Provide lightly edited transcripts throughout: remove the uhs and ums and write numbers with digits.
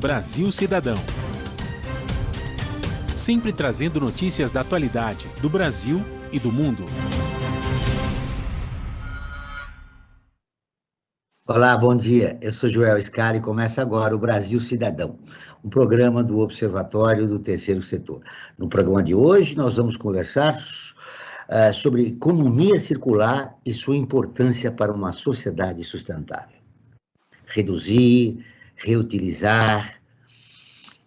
Brasil Cidadão. Sempre trazendo notícias da atualidade, do Brasil e do mundo. Olá, bom dia. Eu sou Joel Scali e começa agora o Brasil Cidadão, um programa do Observatório do Terceiro Setor. No programa de hoje, nós vamos conversar sobre economia circular e sua importância para uma sociedade sustentável. Reduzir, reutilizar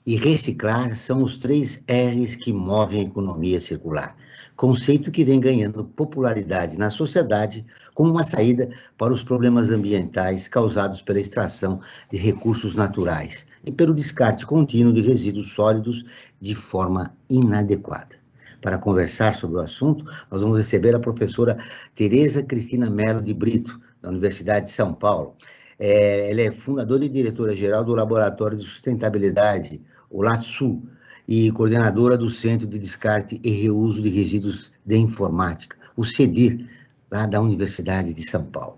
e reciclar são os 3 R's que movem a economia circular, conceito que vem ganhando popularidade na sociedade como uma saída para os problemas ambientais causados pela extração de recursos naturais e pelo descarte contínuo de resíduos sólidos de forma inadequada. Para conversar sobre o assunto, nós vamos receber a professora Tereza Cristina Mello de Brito, da Universidade de São Paulo. Ela é fundadora e diretora-geral do Laboratório de Sustentabilidade, o LATSU, e coordenadora do Centro de Descarte e Reuso de Resíduos de Informática, o CEDIR, lá da Universidade de São Paulo.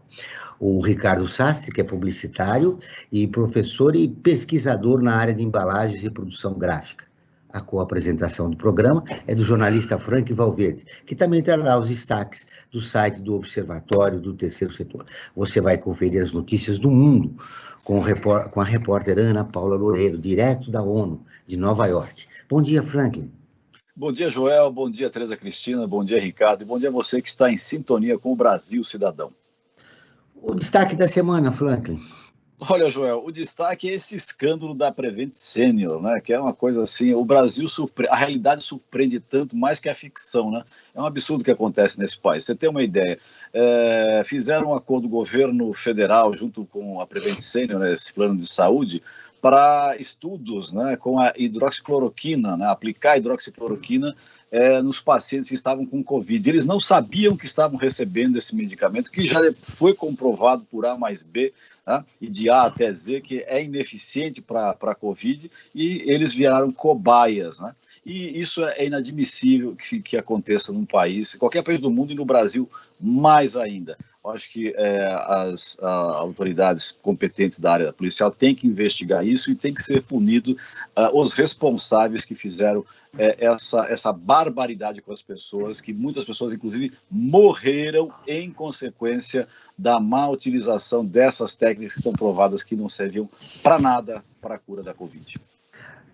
O Ricardo Sastre, que é publicitário e professor e pesquisador na área de embalagens e produção gráfica. A co-apresentação do programa é do jornalista Frank Valverde, que também trará os destaques do site do Observatório do Terceiro Setor. Você vai conferir as notícias do mundo com a repórter Ana Paula Loureiro, direto da ONU, de Nova York. Bom dia, Franklin. Bom dia, Joel. Bom dia, Tereza Cristina. Bom dia, Ricardo. E bom dia a você que está em sintonia com o Brasil Cidadão. O destaque da semana, Franklin. Olha, Joel, o destaque é esse escândalo da Prevent Senior, né? Que é uma coisa assim, o Brasil a realidade surpreende tanto mais que a ficção, né? É um absurdo o que acontece nesse país. Você tem uma ideia? Fizeram um acordo do governo federal junto com a Prevent Senior, né, esse plano de saúde, para estudos, né, com a hidroxicloroquina, né, aplicar a hidroxicloroquina nos pacientes que estavam com Covid. Eles não sabiam que estavam recebendo esse medicamento, que já foi comprovado por A mais B, né, e de A até Z, que é ineficiente para a Covid, e eles viraram cobaias, né? E isso é inadmissível que aconteça num país, qualquer país do mundo, e no Brasil mais ainda. Eu acho que as autoridades competentes da área policial têm que investigar isso e tem que ser punido os responsáveis que fizeram essa barbaridade com as pessoas, que muitas pessoas, inclusive, morreram em consequência da má utilização dessas técnicas que são provadas que não serviam para nada para a cura da Covid.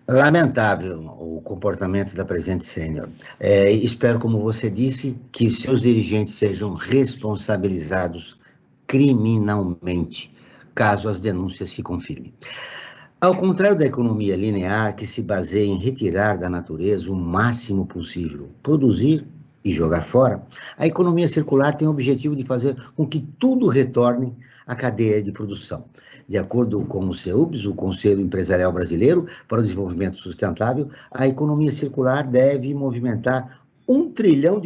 Lamentável o comportamento da Prevent Senior. Espero, como você disse, que seus dirigentes sejam responsabilizados criminalmente, caso as denúncias se confirmem. Ao contrário da economia linear, que se baseia em retirar da natureza o máximo possível, produzir e jogar fora, a economia circular tem o objetivo de fazer com que tudo retorne à cadeia de produção. De acordo com o CEUBS, o Conselho Empresarial Brasileiro para o Desenvolvimento Sustentável, a economia circular deve movimentar $1 trilhão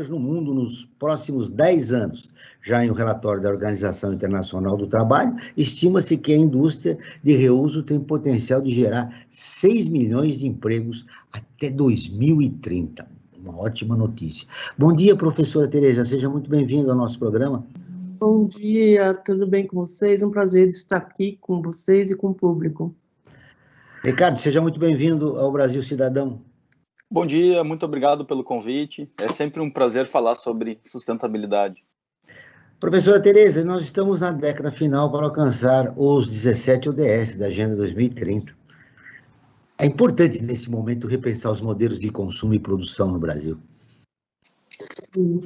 no mundo nos próximos 10 anos. Já em um relatório da Organização Internacional do Trabalho, estima-se que a indústria de reuso tem potencial de gerar 6 milhões de empregos até 2030. Uma ótima notícia. Bom dia, professora Tereza, seja muito bem-vinda ao nosso programa. Bom dia, tudo bem com vocês? Um prazer estar aqui com vocês e com o público. Ricardo, seja muito bem-vindo ao Brasil Cidadão. Bom dia, muito obrigado pelo convite. É sempre um prazer falar sobre sustentabilidade. Professora Tereza, nós estamos na década final para alcançar os 17 ODS da Agenda 2030. É importante, nesse momento, repensar os modelos de consumo e produção no Brasil. Sim.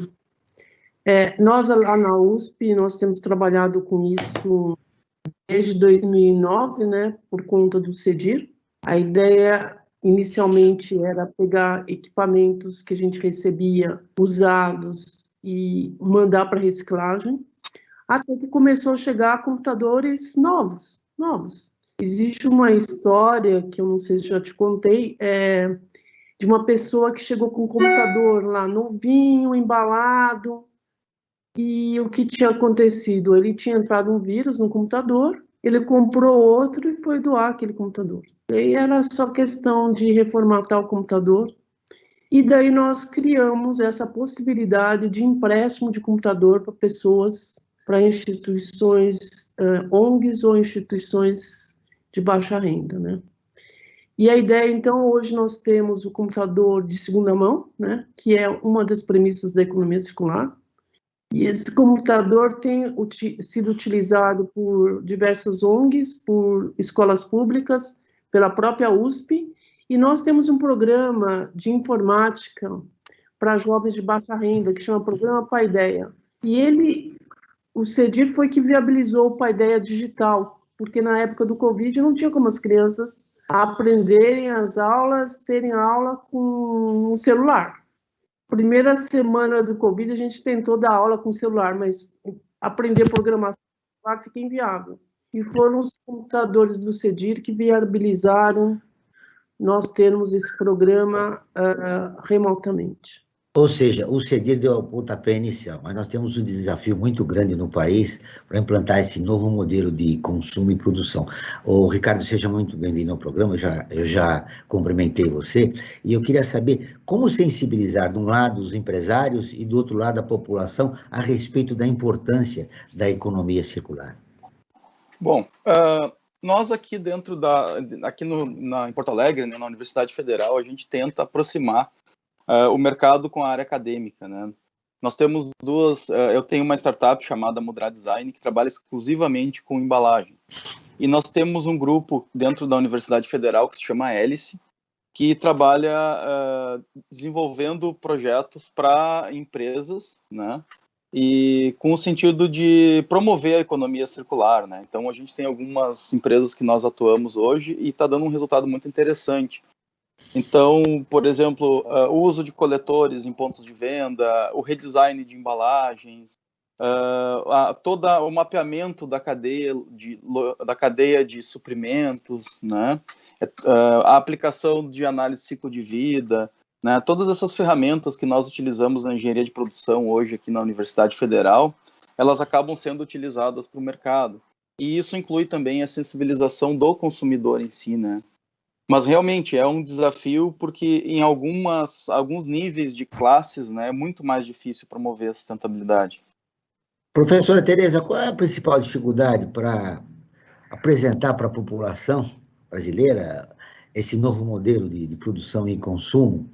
Nós, lá na USP, nós temos trabalhado com isso desde 2009, né, por conta do CEDIR. A ideia, inicialmente, era pegar equipamentos que a gente recebia usados e mandar para reciclagem, até que começou a chegar computadores novos. Existe uma história, que eu não sei se já te contei, de uma pessoa que chegou com um computador lá novinho, embalado, e o que tinha acontecido? Ele tinha entrado um vírus no computador, ele comprou outro e foi doar aquele computador. E aí era só questão de reformatar o computador, e daí nós criamos essa possibilidade de empréstimo de computador para pessoas, para instituições ONGs ou instituições de baixa renda, né? E a ideia, então, hoje nós temos o computador de segunda mão, né, que é uma das premissas da economia circular. E esse computador tem sido utilizado por diversas ONGs, por escolas públicas, pela própria USP, e nós temos um programa de informática para jovens de baixa renda, que chama Programa Paideia. E o CEDIR foi que viabilizou o Paideia Digital, porque na época do Covid não tinha como as crianças aprenderem as aulas, terem aula com um celular. Primeira semana do Covid, a gente tentou dar aula com celular, mas aprender programação fica inviável. E foram os computadores do CEDIR que viabilizaram nós termos esse programa remotamente. Ou seja, o CEDIR deu o pontapé inicial, mas nós temos um desafio muito grande no país para implantar esse novo modelo de consumo e produção. O Ricardo, seja muito bem-vindo ao programa, eu já cumprimentei você, e eu queria saber como sensibilizar, de um lado, os empresários e, do outro lado, a população a respeito da importância da economia circular. Bom, nós aqui em Porto Alegre, né, na Universidade Federal, a gente tenta aproximar o mercado com a área acadêmica, né? Nós temos eu tenho uma startup chamada Mudra Design, que trabalha exclusivamente com embalagem. E nós temos um grupo dentro da Universidade Federal que se chama Hélice, que trabalha desenvolvendo projetos para empresas, né? E com o sentido de promover a economia circular, né? Então, a gente tem algumas empresas que nós atuamos hoje e está dando um resultado muito interessante. Então, por exemplo, o uso de coletores em pontos de venda, o redesign de embalagens, todo o mapeamento da cadeia de suprimentos, né? A aplicação de análise de ciclo de vida, né? Todas essas ferramentas que nós utilizamos na engenharia de produção hoje aqui na Universidade Federal, elas acabam sendo utilizadas para o mercado. E isso inclui também a sensibilização do consumidor em si, né? Mas realmente é um desafio porque em alguns níveis de classes, né, é muito mais difícil promover a sustentabilidade. Professora Tereza, qual é a principal dificuldade para apresentar para a população brasileira esse novo modelo de produção e consumo?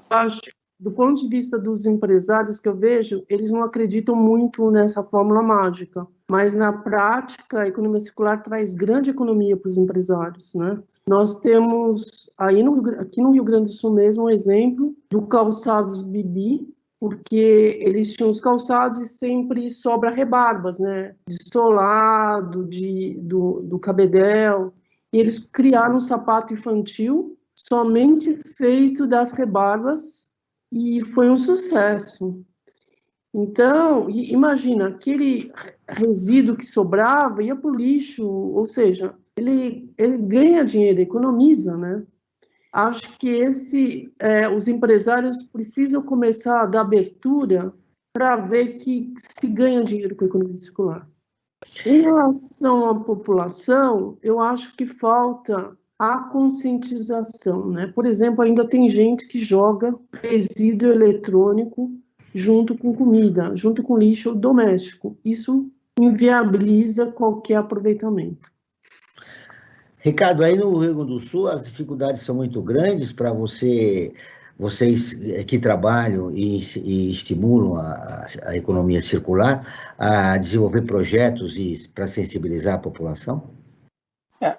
Acho, do ponto de vista dos empresários que eu vejo, eles não acreditam muito nessa fórmula mágica, mas na prática a economia circular traz grande economia para os empresários, né? Nós temos aqui no Rio Grande do Sul mesmo um exemplo do calçados Bibi, porque eles tinham os calçados e sempre sobra rebarbas, né? De solado, do cabedel, e eles criaram um sapato infantil somente feito das rebarbas e foi um sucesso. Então, imagina, aquele resíduo que sobrava ia para o lixo, ou seja, ele ganha dinheiro, economiza, né? Acho que os empresários precisam começar a dar abertura para ver que se ganha dinheiro com a economia circular. Em relação à população, eu acho que falta a conscientização, né? Por exemplo, ainda tem gente que joga resíduo eletrônico junto com comida, junto com lixo doméstico. Isso inviabiliza qualquer aproveitamento. Ricardo, aí no Rio Grande do Sul as dificuldades são muito grandes para vocês que trabalham e estimulam a economia circular a desenvolver projetos para sensibilizar a população?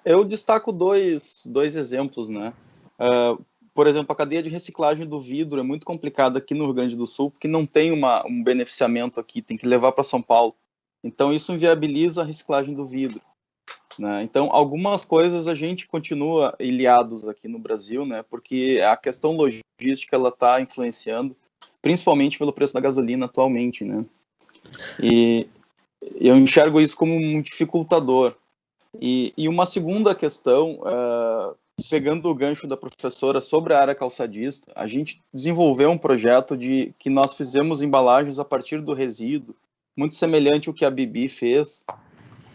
Eu destaco dois exemplos, né? Por exemplo, a cadeia de reciclagem do vidro é muito complicada aqui no Rio Grande do Sul, porque não tem um beneficiamento aqui, tem que levar para São Paulo. Então, isso inviabiliza a reciclagem do vidro, né? Então, algumas coisas a gente continua ilhados aqui no Brasil, né? Porque a questão logística ela está influenciando, principalmente pelo preço da gasolina atualmente, né? E eu enxergo isso como um dificultador. E uma segunda questão, pegando o gancho da professora sobre a área calçadista, a gente desenvolveu um projeto que nós fizemos embalagens a partir do resíduo, muito semelhante ao que a Bibi fez,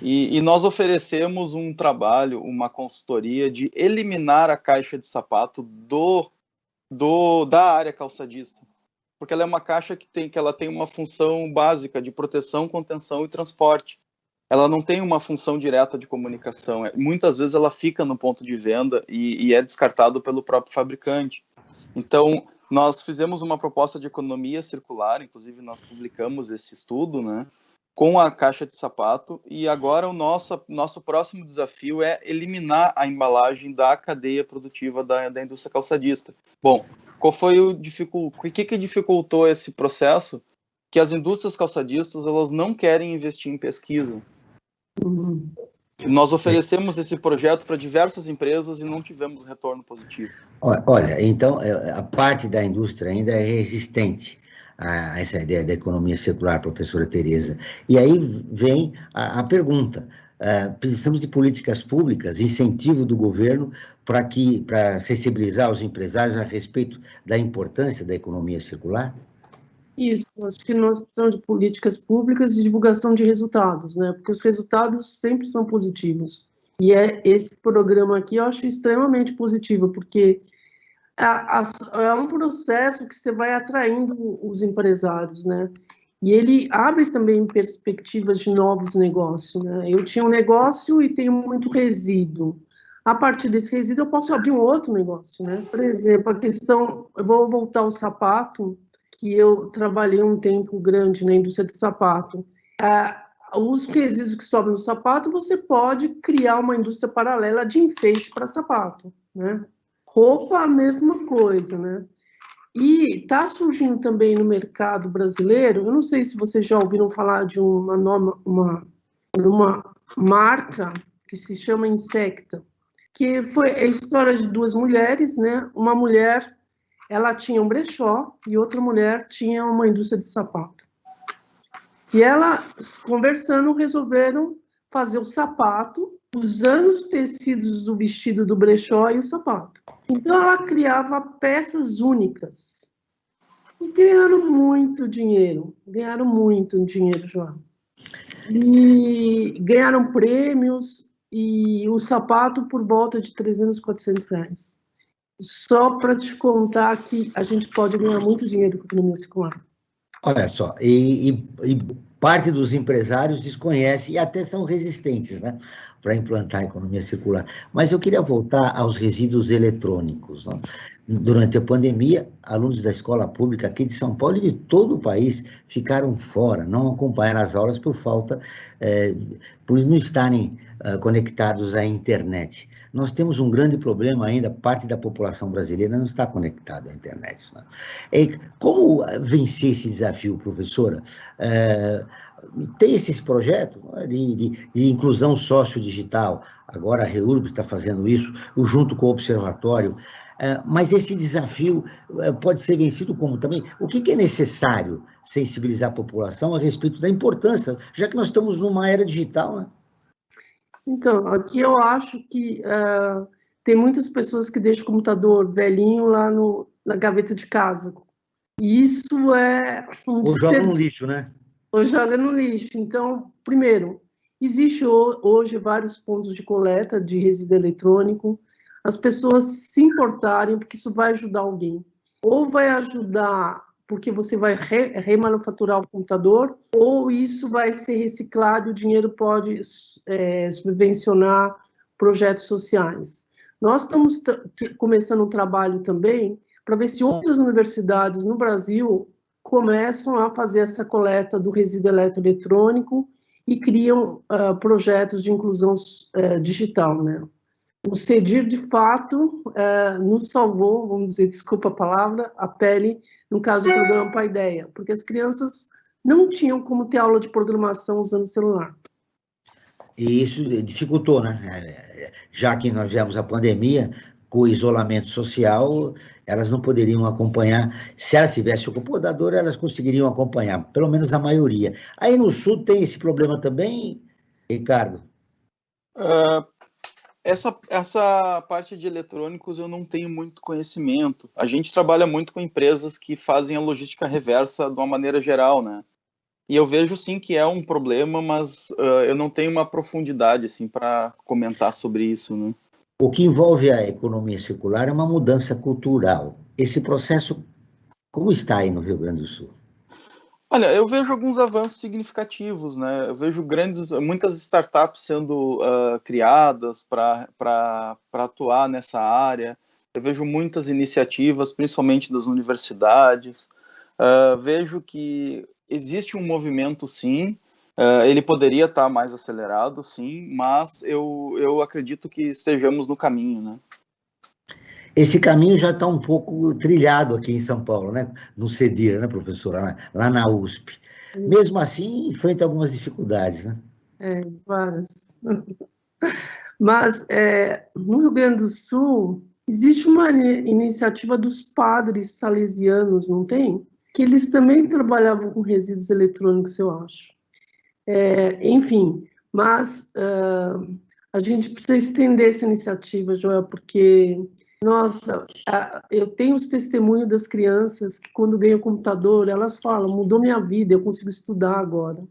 e nós oferecemos um trabalho, uma consultoria de eliminar a caixa de sapato da área calçadista, porque ela é uma caixa que ela tem uma função básica de proteção, contenção e transporte. ela não tem uma função direta de comunicação. Muitas vezes ela fica no ponto de venda e é descartado pelo próprio fabricante. Então, nós fizemos uma proposta de economia circular, inclusive nós publicamos esse estudo, né, com a caixa de sapato, e agora o nosso próximo desafio é eliminar a embalagem da cadeia produtiva da indústria calçadista. Bom, qual foi o que dificultou esse processo? Que as indústrias calçadistas, elas não querem investir em pesquisa. Nós oferecemos esse projeto para diversas empresas e não tivemos retorno positivo. Olha, então, a parte da indústria ainda é resistente a essa ideia da economia circular, professora Tereza. E aí vem a pergunta. Precisamos de políticas públicas, incentivo do governo para sensibilizar os empresários a respeito da importância da economia circular? Isso, acho que nós precisamos de políticas públicas e divulgação de resultados, né? Porque os resultados sempre são positivos. E esse programa aqui eu acho extremamente positivo, porque é um processo que você vai atraindo os empresários, né? E ele abre também perspectivas de novos negócios, né? Eu tinha um negócio e tenho muito resíduo. A partir desse resíduo eu posso abrir um outro negócio, né? Por exemplo, a questão, eu vou voltar ao sapato, que eu trabalhei um tempo grande na indústria de sapato. Os resíduos que sobram no sapato, você pode criar uma indústria paralela de enfeite para sapato, né? Roupa, a mesma coisa, né? E está surgindo também no mercado brasileiro, eu não sei se vocês já ouviram falar de uma marca que se chama Insecta, que foi a história de duas mulheres, né? Uma mulher, ela tinha um brechó e outra mulher tinha uma indústria de sapato. E elas, conversando, resolveram fazer o sapato usando os tecidos do vestido do brechó e o sapato. Então, ela criava peças únicas. E ganharam muito dinheiro, João. E ganharam prêmios e o sapato por volta de 300, 400 reais. Só para te contar que a gente pode ganhar muito dinheiro com a economia circular. Olha só, e parte dos empresários desconhece e até são resistentes, né, para implantar a economia circular. Mas eu queria voltar aos resíduos eletrônicos, né? Durante a pandemia, alunos da escola pública aqui de São Paulo e de todo o país ficaram fora, não acompanharam as aulas por não estarem conectados à internet. Nós temos um grande problema ainda, parte da população brasileira não está conectada à internet, né? Como vencer esse desafio, professora? Tem esses projetos, né, de inclusão sociodigital, agora a REURB está fazendo isso, junto com o Observatório, mas esse desafio pode ser vencido como também? O que é necessário sensibilizar a população a respeito da importância, já que nós estamos numa era digital, né? Então, aqui eu acho que tem muitas pessoas que deixam o computador velhinho lá na gaveta de casa. E isso é um Ou joga no lixo, né? Ou joga no lixo. Então, primeiro, existe hoje vários pontos de coleta de resíduo eletrônico. As pessoas se importarem, porque isso vai ajudar alguém. Ou vai ajudar porque você vai remanufaturar o computador, ou isso vai ser reciclado e o dinheiro pode subvencionar projetos sociais. Nós estamos começando um trabalho também para ver se outras universidades no Brasil começam a fazer essa coleta do resíduo eletroeletrônico e criam projetos de inclusão digital, né? O CEDIR, de fato, nos salvou, vamos dizer, desculpa a palavra, a pele, no caso do programa Paideia, porque as crianças não tinham como ter aula de programação usando celular. E isso dificultou, né? Já que nós tivemos a pandemia, com o isolamento social, elas não poderiam acompanhar. Se elas tivessem o computador, elas conseguiriam acompanhar, pelo menos a maioria. Aí no Sul tem esse problema também, Ricardo? Essa parte de eletrônicos eu não tenho muito conhecimento. A gente trabalha muito com empresas que fazem a logística reversa de uma maneira geral, né? E eu vejo sim que é um problema, mas eu não tenho uma profundidade assim para comentar sobre isso, né? O que envolve a economia circular é uma mudança cultural. Esse processo, como está aí no Rio Grande do Sul? Olha, eu vejo alguns avanços significativos, né? Eu vejo muitas startups sendo criadas para atuar nessa área. Eu vejo muitas iniciativas, principalmente das universidades. Vejo que existe um movimento, sim. Ele poderia estar mais acelerado, sim, mas eu acredito que estejamos no caminho, né? Esse caminho já está um pouco trilhado aqui em São Paulo, né? No CEDIR, né, professora? Lá na USP. Mesmo assim, enfrenta algumas dificuldades, né? Várias. Mas no Rio Grande do Sul existe uma iniciativa dos padres salesianos, não tem? Que eles também trabalhavam com resíduos eletrônicos, eu acho. Enfim, mas a gente precisa estender essa iniciativa, Joel, porque, nossa, eu tenho os testemunhos das crianças que, quando ganham computador, elas falam: mudou minha vida, eu consigo estudar agora.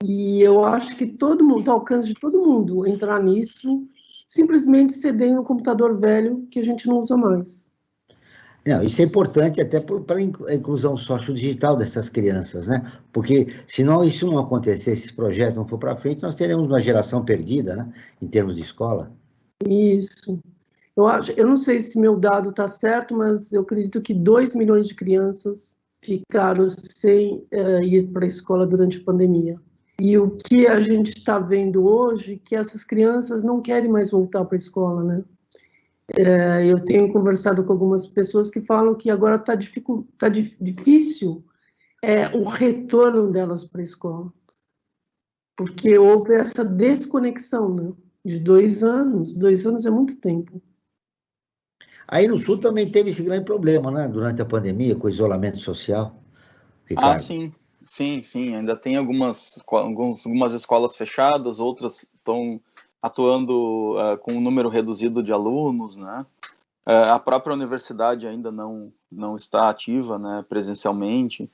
E eu acho que todo mundo, está ao alcance de todo mundo entrar nisso, simplesmente cedendo um computador velho que a gente não usa mais. Não, isso é importante até para a inclusão sociodigital dessas crianças, né? Porque senão isso não acontecer, esse projeto não for para frente, nós teremos uma geração perdida, né? Em termos de escola. Isso. Eu não sei se meu dado está certo, mas eu acredito que 2 milhões de crianças ficaram sem ir para a escola durante a pandemia. E o que a gente está vendo hoje, que essas crianças não querem mais voltar para a escola, né? Eu tenho conversado com algumas pessoas que falam que agora está difícil o retorno delas para a escola, porque houve essa desconexão, né? De 2 anos. 2 anos é muito tempo. Aí no Sul também teve esse grande problema, né? Durante a pandemia, com o isolamento social, Ah, Ricardo. sim, sim, sim. Ainda tem algumas escolas fechadas, outras estão atuando com um número reduzido de alunos, né? A própria universidade ainda não está ativa, né, presencialmente.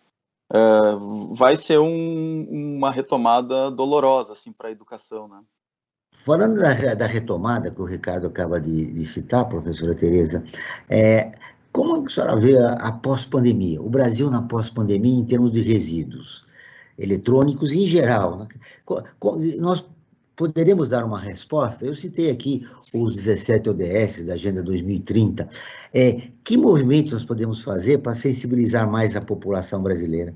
Vai ser uma retomada dolorosa, assim, para a educação, né? Falando da retomada que o Ricardo acaba de citar, professora Tereza, como a senhora vê a pós-pandemia, o Brasil na pós-pandemia em termos de resíduos eletrônicos em geral, né? Nós poderemos dar uma resposta? Eu citei aqui os 17 ODS da Agenda 2030. Que movimentos nós podemos fazer para sensibilizar mais a população brasileira?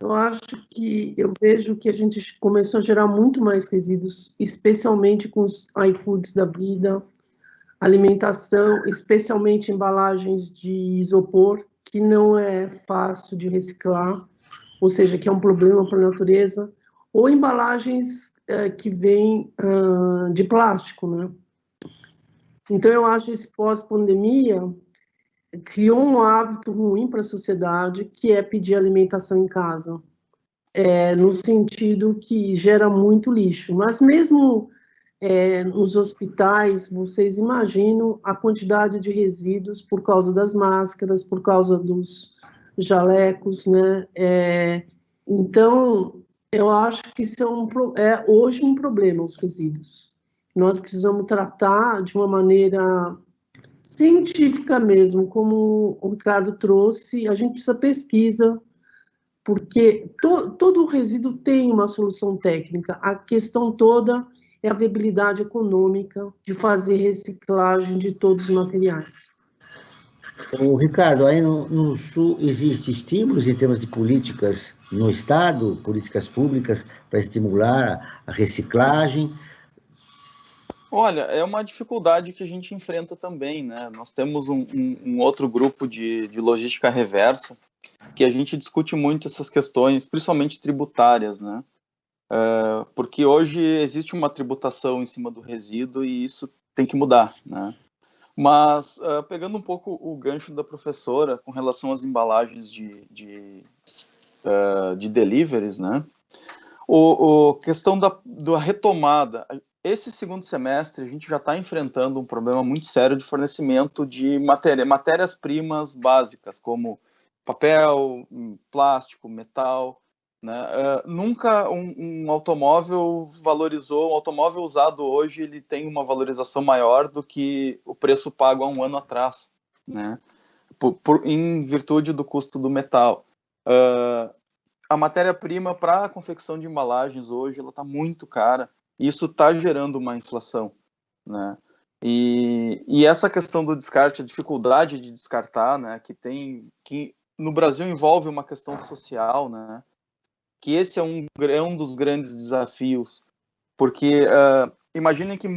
Eu vejo que a gente começou a gerar muito mais resíduos, especialmente com os iFoods da vida, alimentação, especialmente embalagens de isopor, que não é fácil de reciclar, ou seja, que é um problema para a natureza, ou embalagens que vêm de plástico, né? Então, eu acho que esse pós-pandemia criou um hábito ruim para a sociedade, que é pedir alimentação em casa, no sentido que gera muito lixo. Mas mesmo nos hospitais, vocês imaginam a quantidade de resíduos por causa das máscaras, por causa dos jalecos, né? Então, eu acho que isso é hoje um problema, os resíduos. Nós precisamos tratar de uma maneira científica mesmo, como o Ricardo trouxe. A gente precisa pesquisa, porque todo resíduo tem uma solução técnica. A questão toda é a viabilidade econômica de fazer reciclagem de todos os materiais. O Ricardo, aí no Sul existem estímulos em termos de políticas no Estado, políticas públicas para estimular a reciclagem. Olha, é uma dificuldade que a gente enfrenta também, né? Nós temos um outro grupo de logística reversa, que a gente discute muito essas questões, principalmente tributárias, né? Porque hoje existe uma tributação em cima do resíduo e isso tem que mudar, né? Mas, pegando um pouco o gancho da professora com relação às embalagens de deliveries, né? Questão da retomada. Esse segundo semestre, a gente já está enfrentando um problema muito sério de fornecimento de matérias-primas básicas, como papel, plástico, metal, né? Nunca um automóvel valorizou, um automóvel usado hoje, ele tem uma valorização maior do que o preço pago há um ano atrás, né? Em virtude do custo do metal. a matéria-prima para a confecção de embalagens hoje ela está muito cara. E isso está gerando uma inflação, né? E essa questão do descarte, a dificuldade de descartar, né, que no Brasil envolve uma questão social, né? Que esse é um dos grandes desafios, porque imaginem que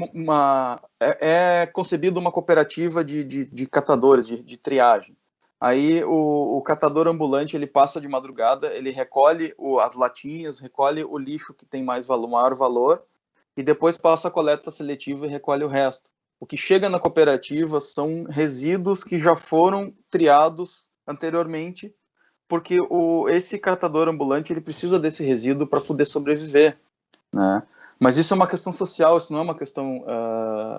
é concebida uma cooperativa de catadores, de triagem. Aí o catador ambulante ele passa de madrugada, ele recolhe as latinhas, recolhe o lixo que tem maior valor, e depois passa a coleta seletiva e recolhe o resto. O que chega na cooperativa são resíduos que já foram triados anteriormente, porque esse catador ambulante ele precisa desse resíduo para poder sobreviver, né? Mas isso é uma questão social, isso não é uma questão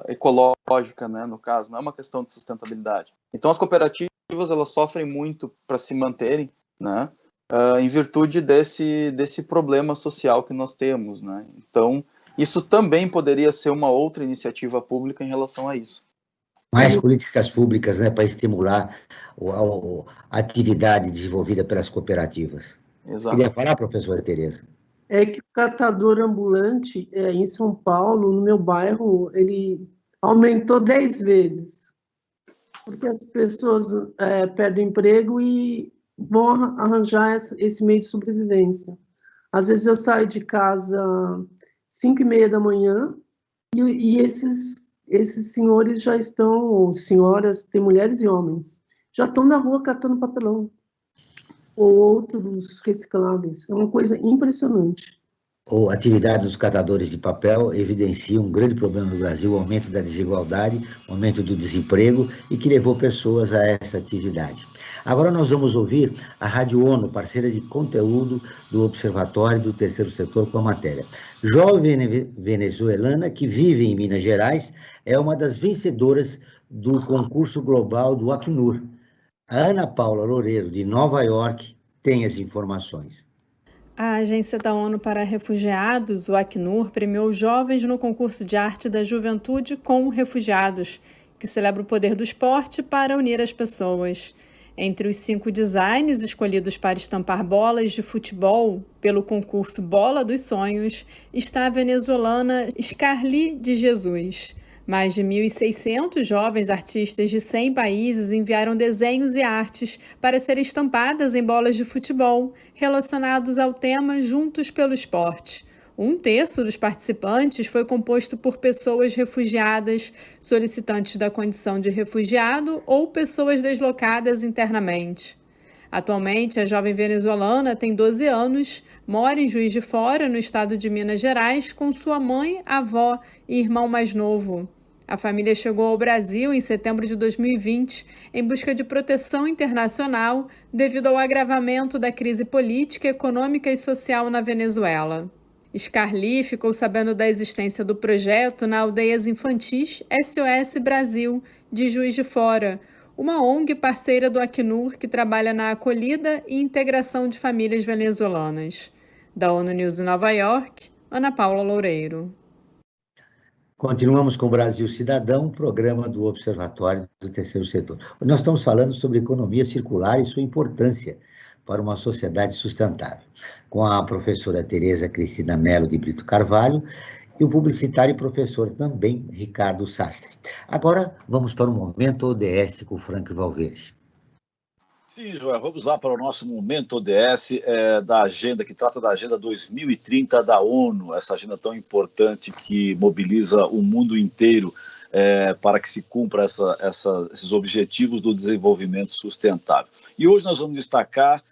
ecológica, né, no caso, não é uma questão de sustentabilidade. Então as cooperativas elas sofrem muito para se manterem, né, em virtude desse problema social que nós temos, né? Então isso também poderia ser uma outra iniciativa pública em relação a isso. Mais políticas públicas, né, para estimular a atividade desenvolvida pelas cooperativas. Exato. Queria falar, professora Tereza? É que o catador ambulante em São Paulo, no meu bairro, ele aumentou 10 vezes, porque as pessoas perdem emprego e vão arranjar esse meio de sobrevivência. Às vezes eu saio de casa 5h30 da manhã e esses senhores já estão, ou senhoras, tem mulheres e homens, já estão na rua catando papelão ou outros recicláveis. É uma coisa impressionante. A atividade dos catadores de papel evidencia um grande problema no Brasil, o aumento da desigualdade, o aumento do desemprego e que levou pessoas a essa atividade. Agora nós vamos ouvir a Rádio ONU, parceira de conteúdo do Observatório do Terceiro Setor, com a matéria. Jovem venezuelana que vive em Minas Gerais é uma das vencedoras do concurso global do Acnur. A Ana Paula Loureiro, de Nova York, tem as informações. A Agência da ONU para Refugiados, o Acnur, premiou jovens no concurso de arte da juventude com refugiados, que celebra o poder do esporte para unir as pessoas. Entre os 5 designs escolhidos para estampar bolas de futebol pelo concurso Bola dos Sonhos está a venezuelana Scarly de Jesus. Mais de 1.600 jovens artistas de 100 países enviaram desenhos e artes para serem estampadas em bolas de futebol, relacionados ao tema Juntos pelo Esporte. 1/3 dos participantes foi composto por pessoas refugiadas, solicitantes da condição de refugiado ou pessoas deslocadas internamente. Atualmente, a jovem venezuelana tem 12 anos, mora em Juiz de Fora, no estado de Minas Gerais, com sua mãe, avó e irmão mais novo. A família chegou ao Brasil em setembro de 2020 em busca de proteção internacional devido ao agravamento da crise política, econômica e social na Venezuela. Scarly ficou sabendo da existência do projeto na Aldeias Infantis SOS Brasil, de Juiz de Fora, uma ONG parceira do Acnur que trabalha na acolhida e integração de famílias venezuelanas. Da ONU News em Nova York, Ana Paula Loureiro. Continuamos com o Brasil Cidadão, programa do Observatório do Terceiro Setor. Nós estamos falando sobre economia circular e sua importância para uma sociedade sustentável, com a professora Tereza Cristina Mello de Brito Carvalho e o publicitário e professor também, Ricardo Sastre. Agora, vamos para o Momento ODS com o Frank Valverde. Sim, Joel, vamos lá para o nosso Momento ODS da agenda, que trata da Agenda 2030 da ONU, essa agenda tão importante que mobiliza o mundo inteiro para que se cumpra esses objetivos do desenvolvimento sustentável. E hoje nós vamos destacar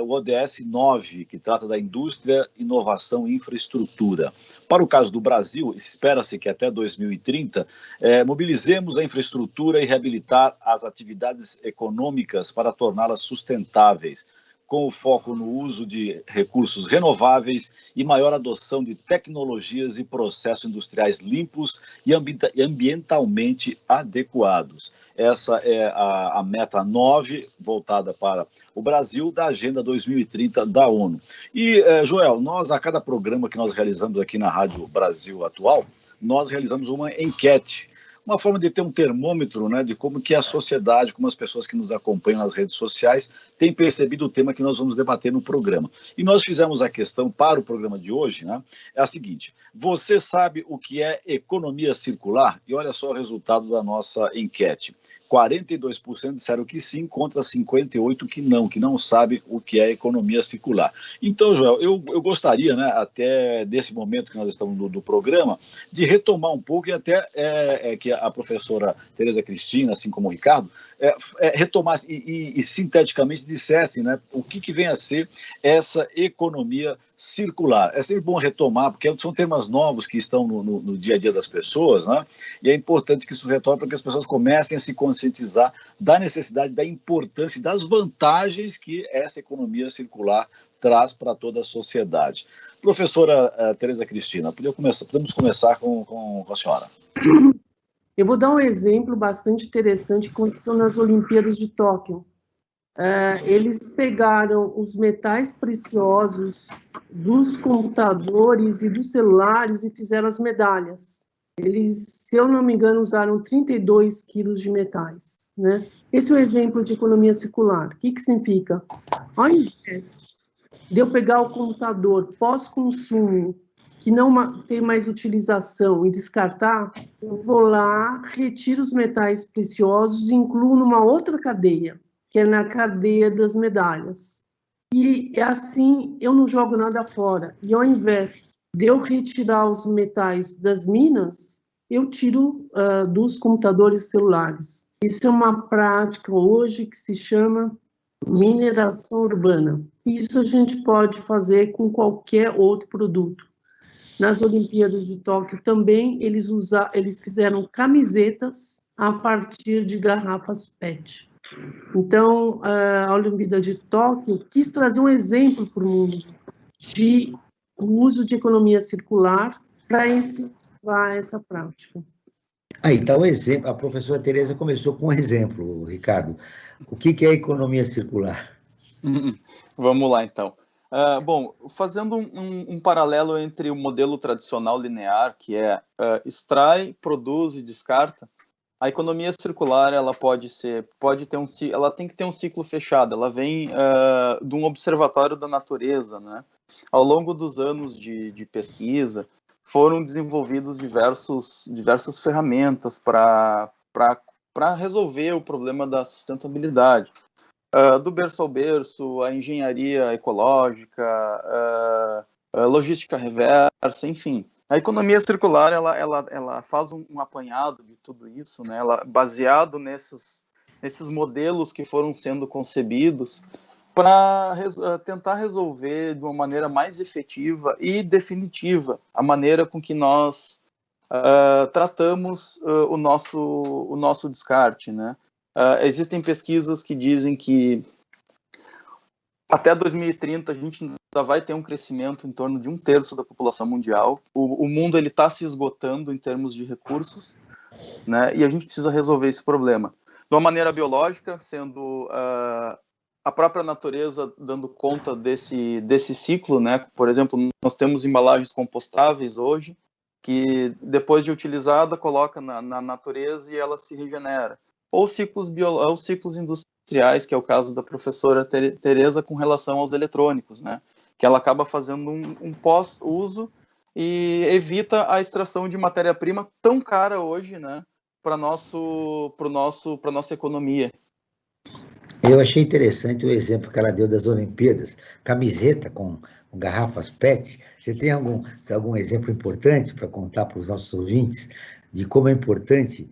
o ODS 9, que trata da indústria, inovação e infraestrutura. Para o caso do Brasil, espera-se que até 2030 mobilizemos a infraestrutura e reabilitar as atividades econômicas para torná-las sustentáveis, com o foco no uso de recursos renováveis e maior adoção de tecnologias e processos industriais limpos e ambientalmente adequados. Essa é a meta 9, voltada para o Brasil, da Agenda 2030 da ONU. E, Joel, nós, a cada programa que nós realizamos aqui na Rádio Brasil Atual, nós realizamos uma enquete, uma forma de ter um termômetro, né, de como que a sociedade, como as pessoas que nos acompanham nas redes sociais têm percebido o tema que nós vamos debater no programa. E nós fizemos a questão para o programa de hoje, né, é a seguinte: você sabe o que é economia circular? E olha só o resultado da nossa enquete. 42% disseram que sim, contra 58% que não sabe o que é economia circular. Então, Joel, eu gostaria, né, até desse momento que nós estamos do programa, de retomar um pouco e até que a professora Tereza Cristina, assim como o Ricardo, retomasse e sinteticamente dissesse, né, o que vem a ser essa economia circular. É sempre bom retomar, porque são temas novos que estão no dia a dia das pessoas, né? E é importante que isso retorne para que as pessoas comecem a se conscientizar da necessidade, da importância e das vantagens que essa economia circular traz para toda a sociedade. Professora Tereza Cristina, podemos começar com a senhora. Eu vou dar um exemplo bastante interessante que aconteceu nas Olimpíadas de Tóquio. Eles pegaram os metais preciosos dos computadores e dos celulares e fizeram as medalhas. Eles, se eu não me engano, usaram 32 quilos de metais, né? Esse é um exemplo de economia circular. O que significa? Ao invés de eu pegar o computador pós-consumo, que não tem mais utilização, e descartar, eu vou lá, retiro os metais preciosos e incluo numa outra cadeia, que é na cadeia das medalhas. E assim eu não jogo nada fora. E ao invés de eu retirar os metais das minas, eu tiro dos computadores celulares. Isso é uma prática hoje que se chama mineração urbana. Isso a gente pode fazer com qualquer outro produto. Nas Olimpíadas de Tóquio também eles fizeram camisetas a partir de garrafas PET. Então, a Olimpíada de Tóquio quis trazer um exemplo para o mundo de uso de economia circular para incentivar essa prática. Então, o exemplo, a professora Tereza começou com um exemplo, Ricardo. O que é economia circular? Vamos lá, então. Bom, fazendo um paralelo entre o modelo tradicional linear, que é extrai, produz e descarta, a economia circular ela ela tem que ter um ciclo fechado. Ela vem de um observatório da natureza, né? Ao longo dos anos de pesquisa, foram desenvolvidos diversas ferramentas para resolver o problema da sustentabilidade. Do berço ao berço, a engenharia ecológica, logística reversa, enfim. A economia circular, ela faz um apanhado de tudo isso, né? Baseado nesses modelos que foram sendo concebidos para tentar resolver de uma maneira mais efetiva e definitiva a maneira com que nós tratamos o nosso descarte, né? Existem pesquisas que dizem que até 2030 a gente ainda vai ter um crescimento em torno de 1/3 da população mundial. O mundo está se esgotando em termos de recursos, né? E a gente precisa resolver esse problema. De uma maneira biológica, sendo a própria natureza dando conta desse ciclo, né? Por exemplo, nós temos embalagens compostáveis hoje, que depois de utilizada, coloca na natureza e ela se regenera. Ou ciclos industriais, que é o caso da professora Tereza com relação aos eletrônicos, né? Que ela acaba fazendo um pós-uso e evita a extração de matéria-prima tão cara hoje, né? Para nossa economia. Eu achei interessante o exemplo que ela deu das Olimpíadas, camiseta com garrafas PET. Você tem algum exemplo importante para contar para os nossos ouvintes de como é importante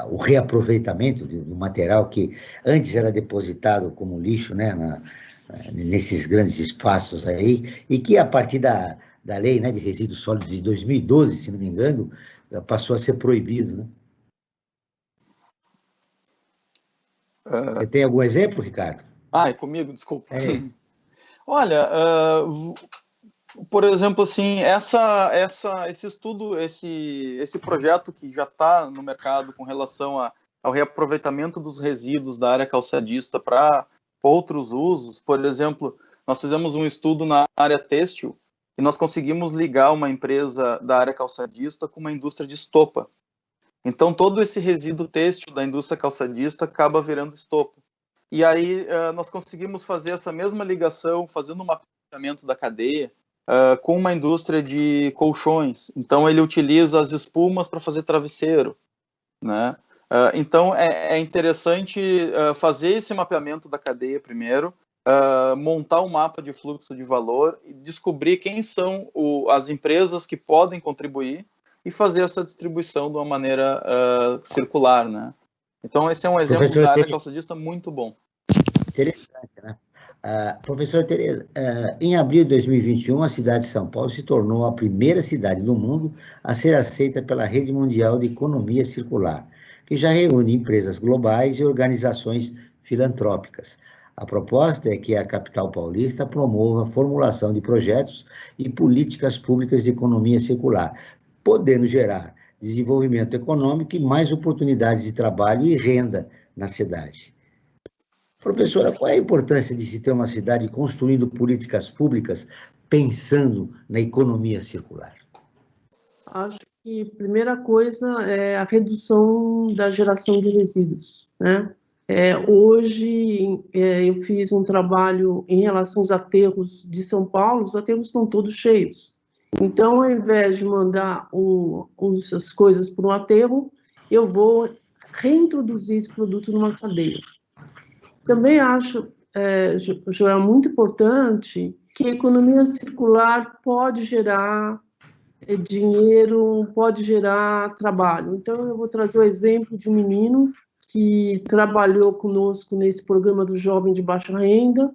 o reaproveitamento do material que antes era depositado como lixo, né, nesses grandes espaços aí, e que a partir da lei, né, de resíduos sólidos de 2012, se não me engano, passou a ser proibido, né? Você tem algum exemplo, Ricardo? É comigo, desculpa. Olha, por exemplo, assim, esse estudo, esse projeto que já está no mercado com relação ao reaproveitamento dos resíduos da área calçadista para outros usos, por exemplo, nós fizemos um estudo na área têxtil e nós conseguimos ligar uma empresa da área calçadista com uma indústria de estopa. Então, todo esse resíduo têxtil da indústria calçadista acaba virando estopa. E aí nós conseguimos fazer essa mesma ligação, fazendo um mapeamento da cadeia, com uma indústria de colchões. Então, ele utiliza as espumas para fazer travesseiro, né? Então, é interessante fazer esse mapeamento da cadeia primeiro, montar um mapa de fluxo de valor e descobrir quem são as empresas que podem contribuir e fazer essa distribuição de uma maneira circular, né? Então, esse é um exemplo da área calçadista muito bom. Interessante, né? Professor Tereza, em abril de 2021, a cidade de São Paulo se tornou a primeira cidade do mundo a ser aceita pela Rede Mundial de Economia Circular, que já reúne empresas globais e organizações filantrópicas. A proposta é que a capital paulista promova a formulação de projetos e políticas públicas de economia circular, podendo gerar desenvolvimento econômico e mais oportunidades de trabalho e renda na cidade. Professora, qual é a importância de se ter uma cidade construindo políticas públicas pensando na economia circular? Acho que a primeira coisa é a redução da geração de resíduos, né? Hoje eu fiz um trabalho em relação aos aterros de São Paulo, os aterros estão todos cheios. Então, ao invés de mandar as coisas para um aterro, eu vou reintroduzir esse produto numa cadeia. Também acho, Joel, muito importante que a economia circular pode gerar dinheiro, pode gerar trabalho. Então, eu vou trazer o exemplo de um menino que trabalhou conosco nesse programa do Jovem de Baixa Renda,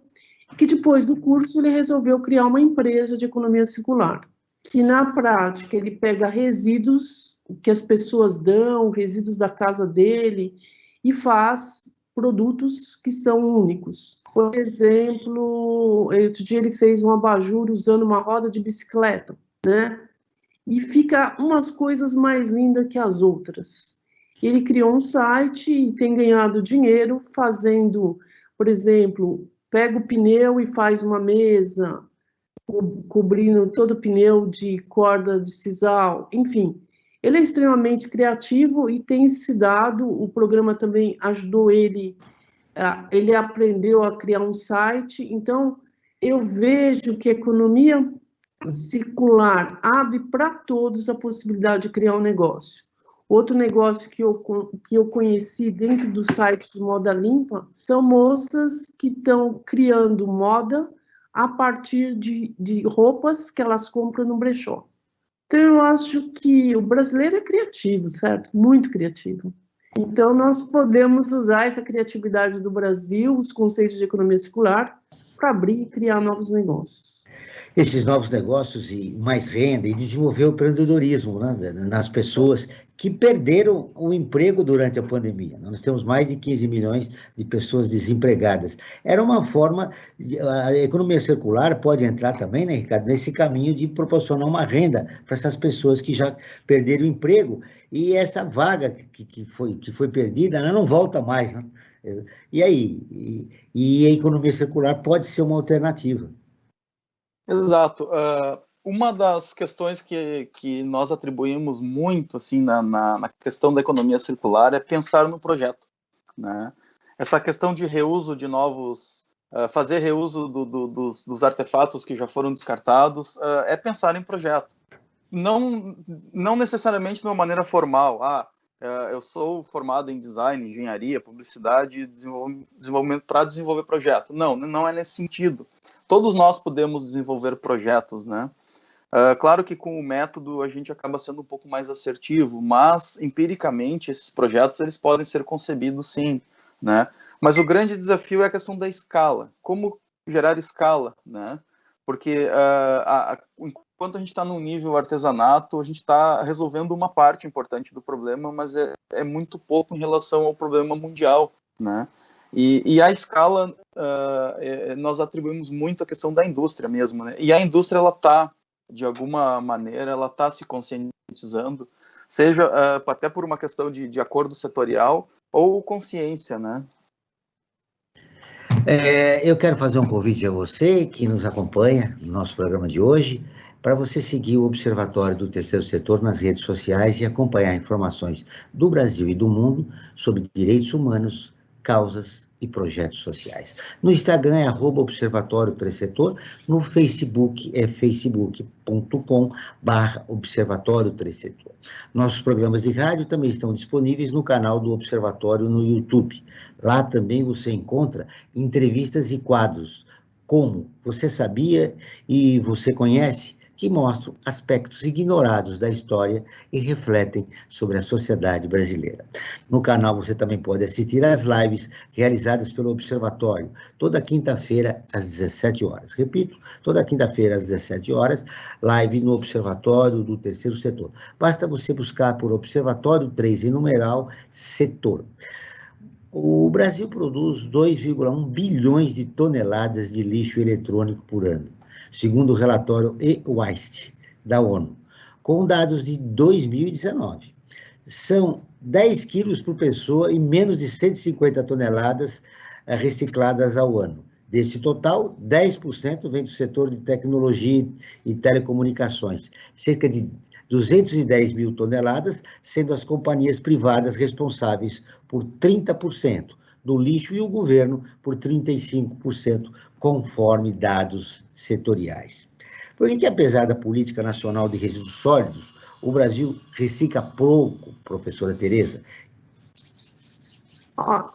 que depois do curso ele resolveu criar uma empresa de economia circular, que na prática ele pega resíduos que as pessoas dão, resíduos da casa dele, e faz produtos que são únicos. Por exemplo, outro dia ele fez um abajur usando uma roda de bicicleta, né? E fica umas coisas mais lindas que as outras. Ele criou um site e tem ganhado dinheiro fazendo, por exemplo, pega o pneu e faz uma mesa, cobrindo todo o pneu de corda de sisal, enfim. Ele é extremamente criativo e tem se dado, o programa também ajudou ele aprendeu a criar um site. Então, eu vejo que a economia circular abre para todos a possibilidade de criar um negócio. Outro negócio que eu conheci dentro do site de Moda Limpa são moças que estão criando moda a partir de roupas que elas compram no brechó. Então, eu acho que o brasileiro é criativo, certo? Muito criativo. Então, nós podemos usar essa criatividade do Brasil, os conceitos de economia circular, para abrir e criar novos negócios. Esses novos negócios e mais renda e desenvolver o empreendedorismo, né, nas pessoas que perderam o emprego durante a pandemia. Nós temos mais de 15 milhões de pessoas desempregadas. Era uma forma, a economia circular pode entrar também, né, Ricardo, nesse caminho de proporcionar uma renda para essas pessoas que já perderam o emprego, e essa vaga que foi perdida, né, não volta mais, né? E aí? E a economia circular pode ser uma alternativa. Exato. Uma das questões que nós atribuímos muito assim, na questão da economia circular é pensar no projeto, né? Essa questão de reuso de novos, fazer reuso dos artefatos que já foram descartados, é pensar em projeto. Não necessariamente de uma maneira formal. Eu sou formado em design, engenharia, publicidade, desenvolvimento para desenvolver projeto. Não é nesse sentido. Todos nós podemos desenvolver projetos, né? Claro que com o método a gente acaba sendo um pouco mais assertivo, mas empiricamente esses projetos eles podem ser concebidos sim, né? Mas o grande desafio é a questão da escala. Como gerar escala, né? Porque enquanto a gente está no nível artesanato, a gente está resolvendo uma parte importante do problema, mas é muito pouco em relação ao problema mundial, né? E a escala, nós atribuímos muito a questão da indústria mesmo, né? E a indústria, ela está, de alguma maneira, ela está se conscientizando, seja até por uma questão de acordo setorial ou consciência, né? Eu quero fazer um convite a você que nos acompanha no nosso programa de hoje. para você seguir o Observatório do Terceiro Setor nas redes sociais e acompanhar informações do Brasil e do mundo sobre direitos humanos, causas e projetos sociais. No Instagram é @Observatório Terceiro Setor, no Facebook é facebook.com/Observatório Terceiro Setor. Nossos programas de rádio também estão disponíveis no canal do Observatório no YouTube. Lá também você encontra entrevistas e quadros, como Você Sabia e Você Conhece, que mostram aspectos ignorados da história e refletem sobre a sociedade brasileira. No canal você também pode assistir às lives realizadas pelo Observatório, toda quinta-feira às 17 horas. Repito, toda quinta-feira às 17 horas, live no Observatório do Terceiro Setor. Basta você buscar por Observatório 3 em numeral Setor. O Brasil produz 2,1 bilhões de toneladas de lixo eletrônico por ano, segundo o relatório E-Waste da ONU, com dados de 2019. São 10 quilos por pessoa e menos de 150 toneladas recicladas ao ano. Desse total, 10% vem do setor de tecnologia e telecomunicações, cerca de 210 mil toneladas, sendo as companhias privadas responsáveis por 30% do lixo e o governo por 35%, conforme dados setoriais. Por que, apesar da política nacional de resíduos sólidos, o Brasil recicla pouco, professora Tereza?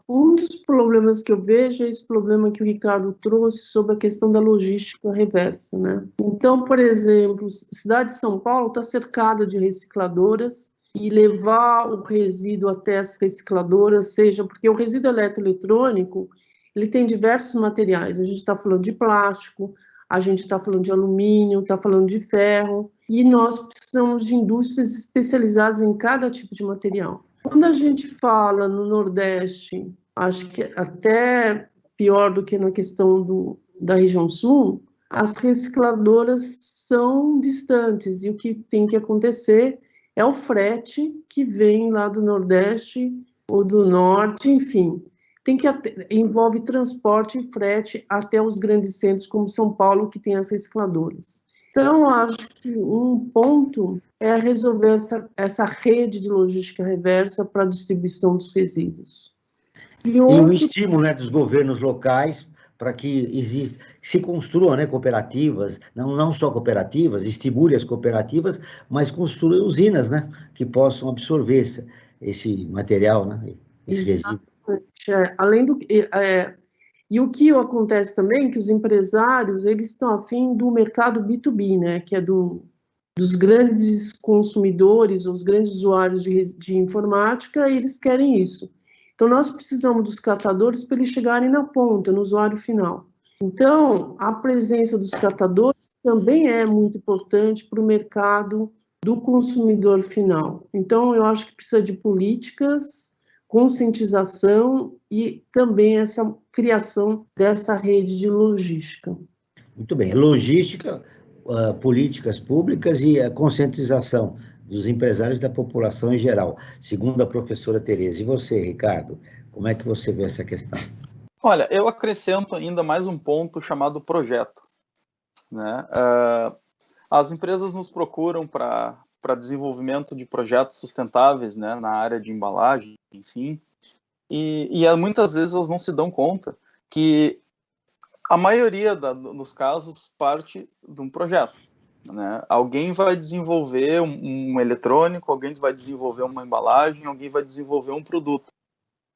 Um dos problemas que eu vejo é esse problema que o Ricardo trouxe sobre a questão da logística reversa, né? Então, por exemplo, a cidade de São Paulo está cercada de recicladoras e levar o resíduo até as recicladoras, seja porque o resíduo eletroeletrônico, ele tem diversos materiais. A gente está falando de plástico, a gente está falando de alumínio, está falando de ferro, e nós precisamos de indústrias especializadas em cada tipo de material. Quando a gente fala no Nordeste, acho que até pior do que na questão da região Sul, as recicladoras são distantes e o que tem que acontecer é o frete que vem lá do Nordeste ou do Norte, enfim. Envolve transporte e frete até os grandes centros como São Paulo, que tem as recicladoras. Então, eu acho que um ponto é resolver essa rede de logística reversa para a distribuição dos resíduos. E o estímulo, né, dos governos locais para que se construam, né, cooperativas, não só cooperativas, estimule as cooperativas, mas construam usinas, né, que possam absorver esse material, né, esse resíduo. Além do e o que acontece também é que os empresários, eles estão afim do mercado B2B, né, que é dos grandes consumidores, os grandes usuários de informática, e eles querem isso. Então, nós precisamos dos catadores para eles chegarem na ponta, no usuário final. Então, a presença dos catadores também é muito importante para o mercado do consumidor final. Então, eu acho que precisa de políticas, conscientização e também essa criação dessa rede de logística. Muito bem. Logística, políticas públicas e a conscientização dos empresários e da população em geral, segundo a professora Tereza. E você, Ricardo, como é que você vê essa questão? Olha, eu acrescento ainda mais um ponto chamado projeto, né? As empresas nos procuram para desenvolvimento de projetos sustentáveis, né, na área de embalagem, enfim, e muitas vezes elas não se dão conta que a maioria dos casos parte de um projeto, né? Alguém vai desenvolver um eletrônico, alguém vai desenvolver uma embalagem, alguém vai desenvolver um produto.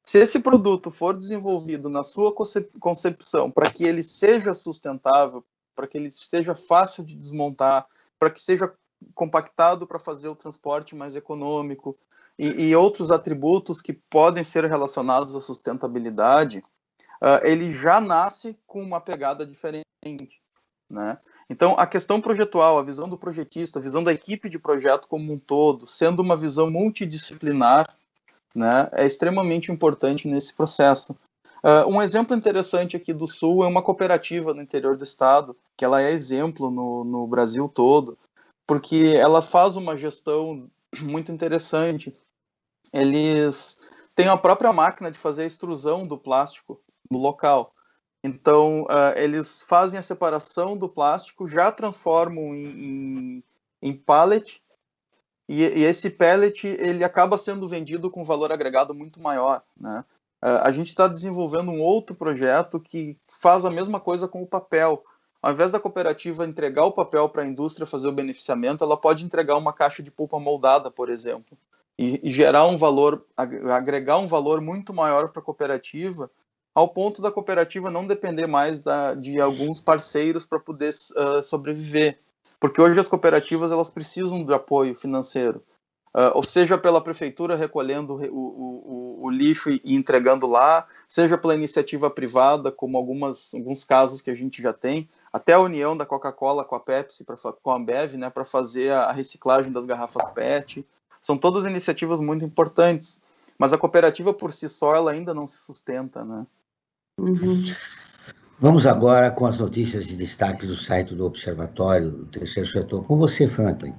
Se esse produto for desenvolvido na sua concepção para que ele seja sustentável, para que ele seja fácil de desmontar, para que seja compactado para fazer o transporte mais econômico e outros atributos que podem ser relacionados à sustentabilidade, ele já nasce com uma pegada diferente, né? Então, a questão projetual, a visão do projetista, a visão da equipe de projeto como um todo, sendo uma visão multidisciplinar, né, é extremamente importante nesse processo. Um exemplo interessante aqui do Sul é uma cooperativa no interior do estado, que ela é exemplo no Brasil todo, porque ela faz uma gestão muito interessante. Eles têm a própria máquina de fazer a extrusão do plástico no local. Então, eles fazem a separação do plástico, já transformam em pallet, e esse pellet ele acaba sendo vendido com valor agregado muito maior, né? A gente está desenvolvendo um outro projeto que faz a mesma coisa com o papel. Ao invés da cooperativa entregar o papel para a indústria fazer o beneficiamento, ela pode entregar uma caixa de polpa moldada, por exemplo, e gerar um valor, agregar um valor muito maior para a cooperativa, ao ponto da cooperativa não depender mais de alguns parceiros para poder sobreviver. Porque hoje as cooperativas elas precisam de apoio financeiro. Ou seja, pela prefeitura recolhendo o lixo e entregando lá, seja pela iniciativa privada, como alguns casos que a gente já tem, até a união da Coca-Cola com a Pepsi, com a Ambev, né, para fazer a reciclagem das garrafas PET. São todas iniciativas muito importantes, mas a cooperativa por si só ela ainda não se sustenta, né? Uhum. Vamos agora com as notícias de destaque do site do Observatório do Terceiro Setor. Com você, Franklin.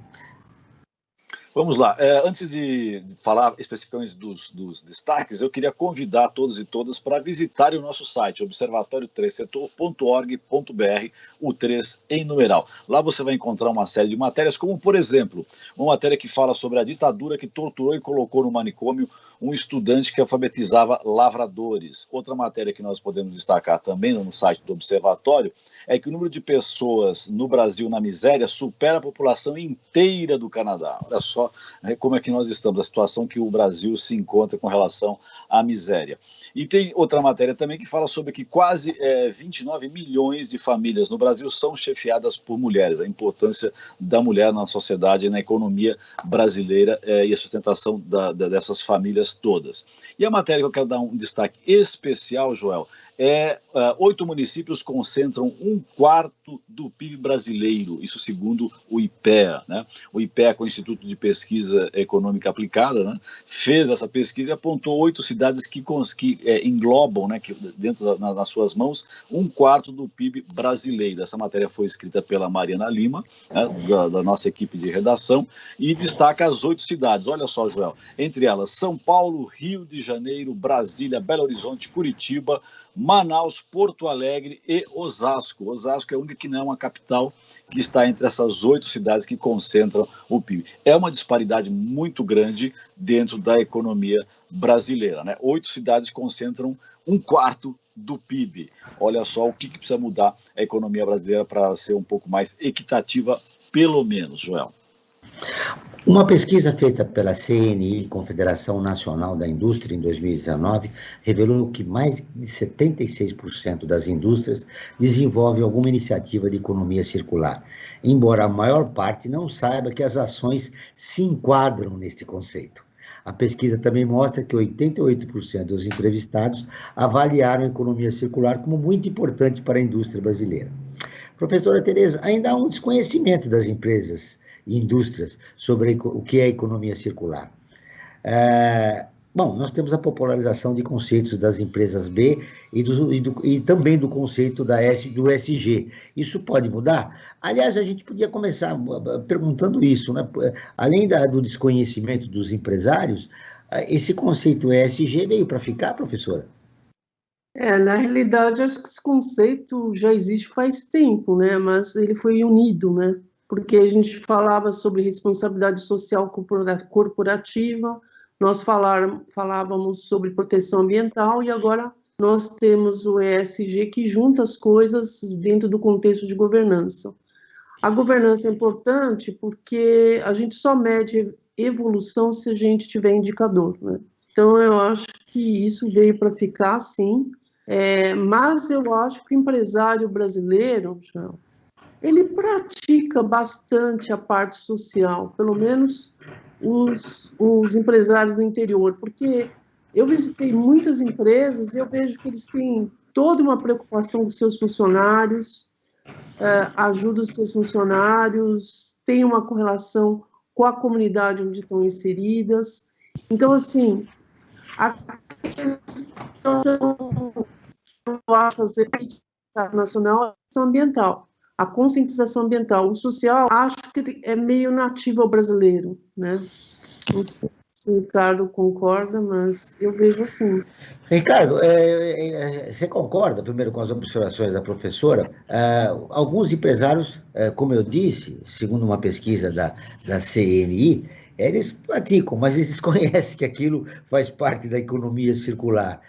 Vamos lá. Antes de falar especificamente dos destaques, eu queria convidar todos e todas para visitarem o nosso site, observatório3setor.org.br, o 3 em numeral. Lá você vai encontrar uma série de matérias, como, por exemplo, uma matéria que fala sobre a ditadura que torturou e colocou no manicômio um estudante que alfabetizava lavradores. Outra matéria que nós podemos destacar também no site do Observatório é que o número de pessoas no Brasil na miséria supera a população inteira do Canadá. Olha só como é que nós estamos, a situação que o Brasil se encontra com relação à miséria. E tem outra matéria também que fala sobre que quase 29 milhões de famílias no Brasil são chefiadas por mulheres, a importância da mulher na sociedade e na economia brasileira e a sustentação dessas famílias todas. E a matéria que eu quero dar um destaque especial, Joel, 8 municípios concentram 1/4 do PIB brasileiro, isso segundo o IPEA, né? O IPEA, com o Instituto de Pesquisa Econômica Aplicada, né, fez essa pesquisa e apontou 8 cidades que englobam, né, que dentro nas suas mãos, 1/4 do PIB brasileiro. Essa matéria foi escrita pela Mariana Lima, né, da nossa equipe de redação, e destaca as 8 cidades. Olha só, Joel, entre elas São Paulo, Rio de Janeiro, Brasília, Belo Horizonte, Curitiba, Manaus, Porto Alegre e Osasco. Osasco é a única que não é uma capital, que está entre essas 8 cidades que concentram o PIB. É uma disparidade muito grande dentro da economia brasileira, né? 8 cidades concentram 1/4 do PIB. Olha só o que precisa mudar a economia brasileira para ser um pouco mais equitativa, pelo menos, Joel. Uma pesquisa feita pela CNI, Confederação Nacional da Indústria, em 2019, revelou que mais de 76% das indústrias desenvolvem alguma iniciativa de economia circular, embora a maior parte não saiba que as ações se enquadram neste conceito. A pesquisa também mostra que 88% dos entrevistados avaliaram a economia circular como muito importante para a indústria brasileira. Professora Tereza, ainda há um desconhecimento das empresas e indústrias sobre o que é economia circular. Bom, nós temos a popularização de conceitos das empresas B e também do conceito do ESG. Isso pode mudar? Aliás, a gente podia começar perguntando isso, né? Além do desconhecimento dos empresários, esse conceito ESG veio para ficar, professora? Na realidade, acho que esse conceito já existe faz tempo, né? Mas ele foi unido, né? Porque a gente falava sobre responsabilidade social corporativa, nós falávamos sobre proteção ambiental e agora nós temos o ESG que junta as coisas dentro do contexto de governança. A governança é importante porque a gente só mede evolução se a gente tiver indicador, né? Então, eu acho que isso veio para ficar, sim, mas eu acho que o empresário brasileiro, ele pratica bastante a parte social, pelo menos os empresários do interior, porque eu visitei muitas empresas e eu vejo que eles têm toda uma preocupação com seus funcionários, ajudam os seus funcionários, tem uma correlação com a comunidade onde estão inseridas. Então, assim, a questão que eu acho fazer nacional é a questão ambiental. A conscientização ambiental, o social, acho que é meio nativo ao brasileiro, né? se o Ricardo concorda, mas eu vejo assim. Ricardo, você concorda, primeiro, com as observações da professora? Alguns empresários, como eu disse, segundo uma pesquisa da CNI, eles praticam, mas eles desconhecem que aquilo faz parte da economia circular.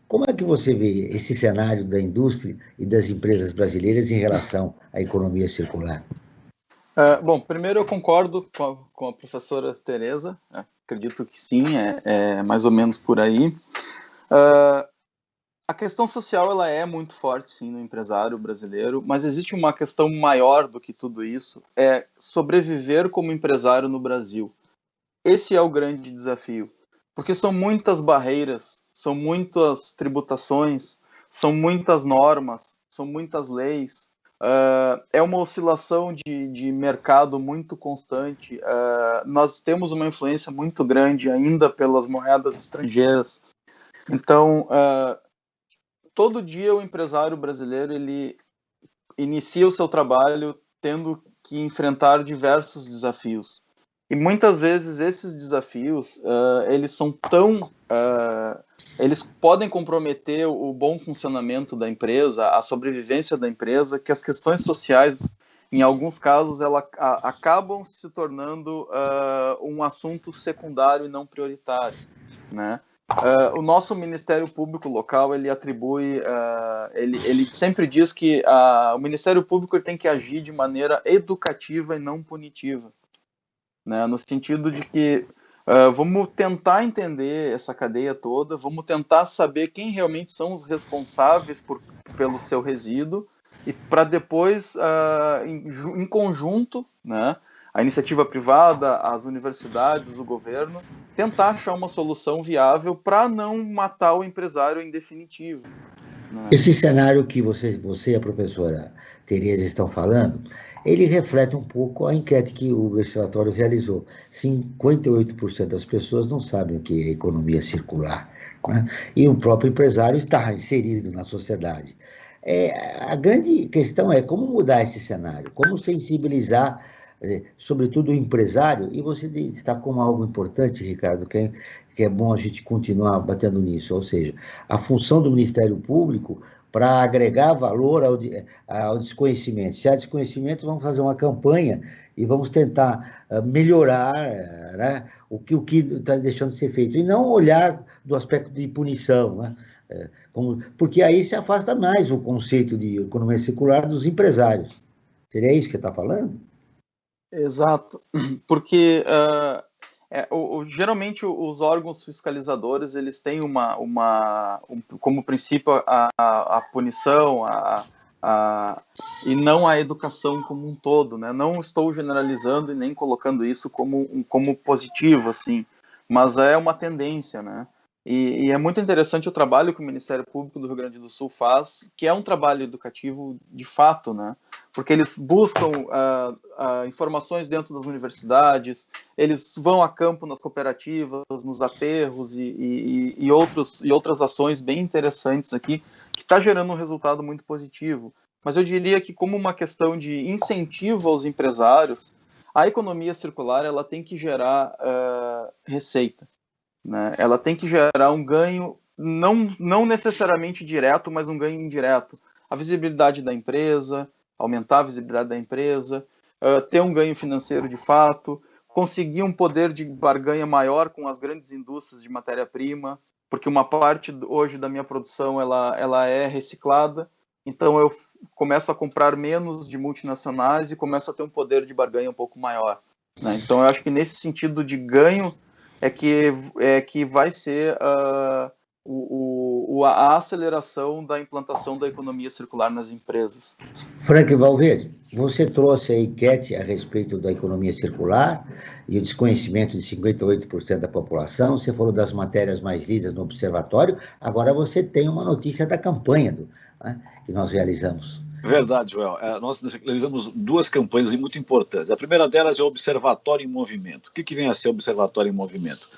Como é que você vê esse cenário da indústria e das empresas brasileiras em relação à economia circular? Bom, primeiro eu concordo com a professora Tereza, acredito que sim, é mais ou menos por aí. A questão social ela é muito forte, sim, no empresário brasileiro, mas existe uma questão maior do que tudo isso, é sobreviver como empresário no Brasil. Esse é o grande desafio, porque são muitas barreiras, são muitas tributações, são muitas normas, são muitas leis, é uma oscilação de mercado muito constante. Nós temos uma influência muito grande ainda pelas moedas estrangeiras. Então, todo dia o empresário brasileiro ele inicia o seu trabalho tendo que enfrentar diversos desafios. E muitas vezes esses desafios eles são tão eles podem comprometer o bom funcionamento da empresa, a sobrevivência da empresa, que as questões sociais, em alguns casos, acabam se tornando um assunto secundário e não prioritário, né? O nosso Ministério Público local, ele atribui, ele sempre diz que o Ministério Público ele tem que agir de maneira educativa e não punitiva, né? No sentido de que vamos tentar entender essa cadeia toda, vamos tentar saber quem realmente são os responsáveis pelo seu resíduo e para depois, em conjunto, né, a iniciativa privada, as universidades, o governo, tentar achar uma solução viável para não matar o empresário em definitivo, né? Esse cenário que você e a professora Tereza estão falando, ele reflete um pouco a enquete que o Observatório realizou. 58% das pessoas não sabem o que é economia circular, né? E o próprio empresário está inserido na sociedade. A grande questão é como mudar esse cenário, como sensibilizar, sobretudo o empresário, e você destacou como algo importante, Ricardo, que é bom a gente continuar batendo nisso, ou seja, a função do Ministério Público para agregar valor ao desconhecimento. Se há desconhecimento, vamos fazer uma campanha e vamos tentar melhorar, né, o que está deixando de ser feito, e não olhar do aspecto de punição, né, porque aí se afasta mais o conceito de economia circular dos empresários. Seria isso que está falando? Exato, porque geralmente os órgãos fiscalizadores eles têm como princípio a punição e não a educação como um todo, né? Não estou generalizando e nem colocando isso como positivo, assim, mas é uma tendência, né? E é muito interessante o trabalho que o Ministério Público do Rio Grande do Sul faz, que é um trabalho educativo de fato, né? Porque eles buscam informações dentro das universidades, eles vão a campo nas cooperativas, nos aterros e outras ações bem interessantes aqui, que está gerando um resultado muito positivo. Mas eu diria que como uma questão de incentivo aos empresários, a economia circular ela tem que gerar receita, né? Ela tem que gerar um ganho, não necessariamente direto, mas um ganho indireto. A visibilidade da empresa, aumentar a visibilidade da empresa, ter um ganho financeiro de fato, conseguir um poder de barganha maior com as grandes indústrias de matéria-prima, porque uma parte hoje da minha produção ela é reciclada, então eu começo a comprar menos de multinacionais e começo a ter um poder de barganha um pouco maior, né? Então eu acho que nesse sentido de ganho é que vai ser a aceleração da implantação da economia circular nas empresas. Frank Valverde, você trouxe a enquete a respeito da economia circular e o desconhecimento de 58% da população, você falou das matérias mais lidas no observatório, agora você tem uma notícia da campanha né, que nós realizamos. Verdade, Joel. Nós realizamos duas campanhas muito importantes. A primeira delas é o Observatório em Movimento. O que vem a ser o Observatório em Movimento?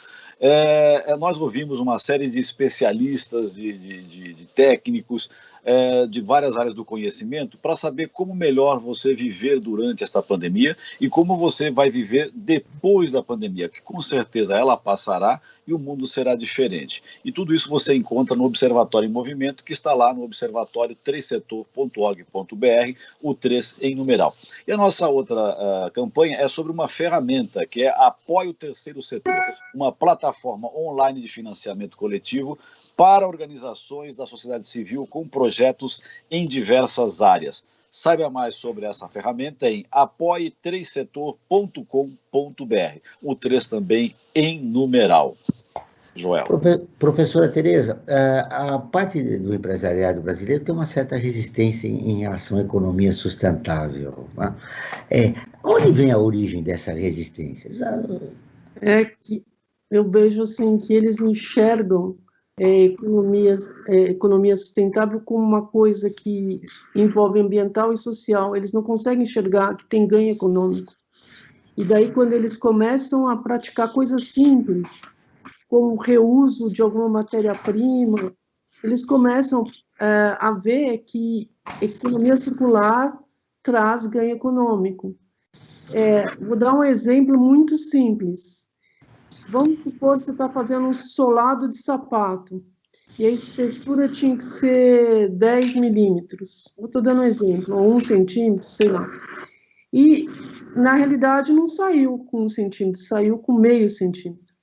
Nós ouvimos uma série de especialistas, de técnicos, de várias áreas do conhecimento para saber como melhor você viver durante esta pandemia e como você vai viver depois da pandemia, que com certeza ela passará e o mundo será diferente. E tudo isso você encontra no Observatório em Movimento, que está lá no observatório3setor.org.br, o 3 em numeral. E a nossa outra campanha é sobre uma ferramenta que é Apoie o Terceiro Setor, uma plataforma online de financiamento coletivo para organizações da sociedade civil com projetos em diversas áreas. Saiba mais sobre essa ferramenta em apoie3setor.com.br. O 3 também em numeral. Joel. Professora Tereza, a parte do empresariado brasileiro tem uma certa resistência em relação à economia sustentável. Né? Onde vem a origem dessa resistência? É que eu vejo assim que eles enxergam economia sustentável como uma coisa que envolve ambiental e social. Eles não conseguem enxergar que tem ganho econômico. E daí, quando eles começam a praticar coisas simples, como o reuso de alguma matéria-prima, eles começam a ver que economia circular traz ganho econômico. Vou dar um exemplo muito simples. Vamos supor que você está fazendo um solado de sapato e a espessura tinha que ser 10 milímetros. Eu estou dando um exemplo, ou 1 centímetro, sei lá. E, na realidade, não saiu com 1 centímetro, saiu com meio centímetro.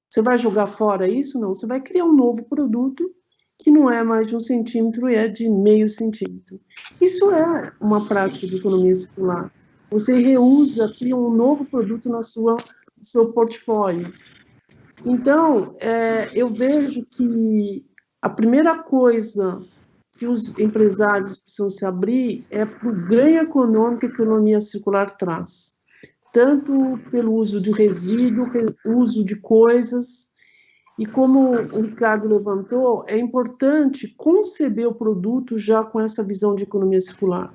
Você vai jogar fora isso? Não. Você vai criar um novo produto que não é mais de 1 centímetro e é de meio centímetro. Isso é uma prática de economia circular. Você reusa, cria um novo produto no seu portfólio. Então, eu vejo que a primeira coisa que os empresários precisam se abrir é para o ganho econômico que a economia circular traz. Tanto pelo uso de resíduo, uso de coisas, e como o Ricardo levantou, é importante conceber o produto já com essa visão de economia circular.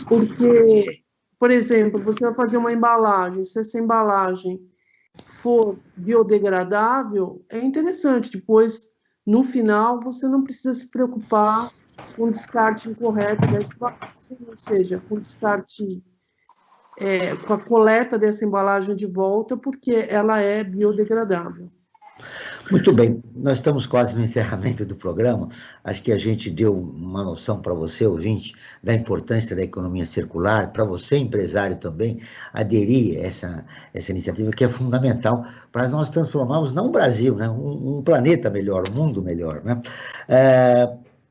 Porque, por exemplo, você vai fazer uma embalagem, se essa embalagem for biodegradável, é interessante, depois, no final, você não precisa se preocupar com o descarte incorreto dessa embalagem, ou seja, com o descarte com a coleta dessa embalagem de volta, porque ela é biodegradável. Muito bem, nós estamos quase no encerramento do programa. Acho que a gente deu uma noção para você, ouvinte, da importância da economia circular, para você, empresário, também, aderir a essa iniciativa que é fundamental para nós transformarmos, não o Brasil, né, um planeta melhor, um mundo melhor. Né?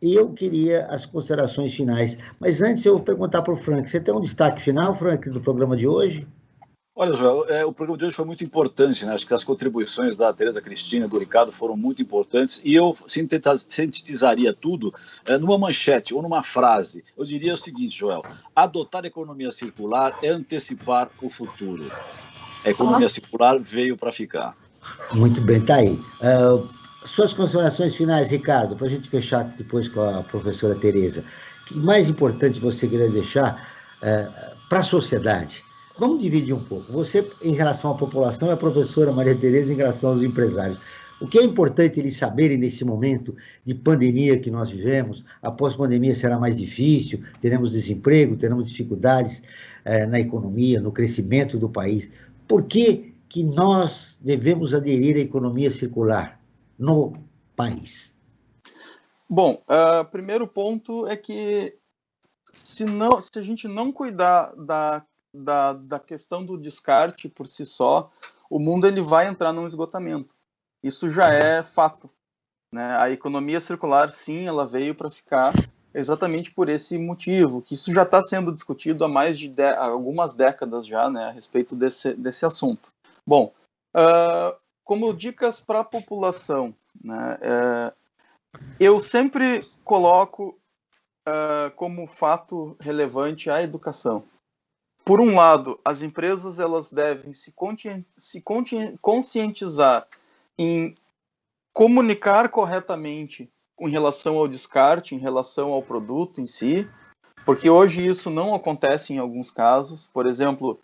E eu queria as considerações finais, mas antes eu vou perguntar para o Frank, você tem um destaque final, Frank, do programa de hoje? Olha, Joel, o programa de hoje foi muito importante, né? Acho que as contribuições da Tereza Cristina e do Ricardo foram muito importantes, e eu sintetizaria tudo numa manchete ou numa frase. Eu diria o seguinte, Joel: adotar a economia circular é antecipar o futuro. A economia circular veio para ficar. Muito bem, tá aí. Suas considerações finais, Ricardo, para a gente fechar depois com a professora Tereza. O que mais importante você queria deixar para a sociedade? Vamos dividir um pouco. Você, em relação à população, e a professora Maria Tereza, em relação aos empresários. O que é importante eles saberem nesse momento de pandemia que nós vivemos? Após pandemia será mais difícil, teremos desemprego, teremos dificuldades na economia, no crescimento do país. Por que nós devemos aderir à economia circular no país? Bom, primeiro ponto é que se a gente não cuidar da questão do descarte por si só, o mundo ele vai entrar num esgotamento. Isso já é fato, né? A economia circular, sim, ela veio para ficar exatamente por esse motivo, que isso já está sendo discutido há mais de algumas décadas já, né, a respeito desse assunto. Bom, como dicas para a população, né, eu sempre coloco como fato relevante a educação. Por um lado, as empresas elas devem se conscientizar em comunicar corretamente em relação ao descarte, em relação ao produto em si, porque hoje isso não acontece em alguns casos. Por exemplo,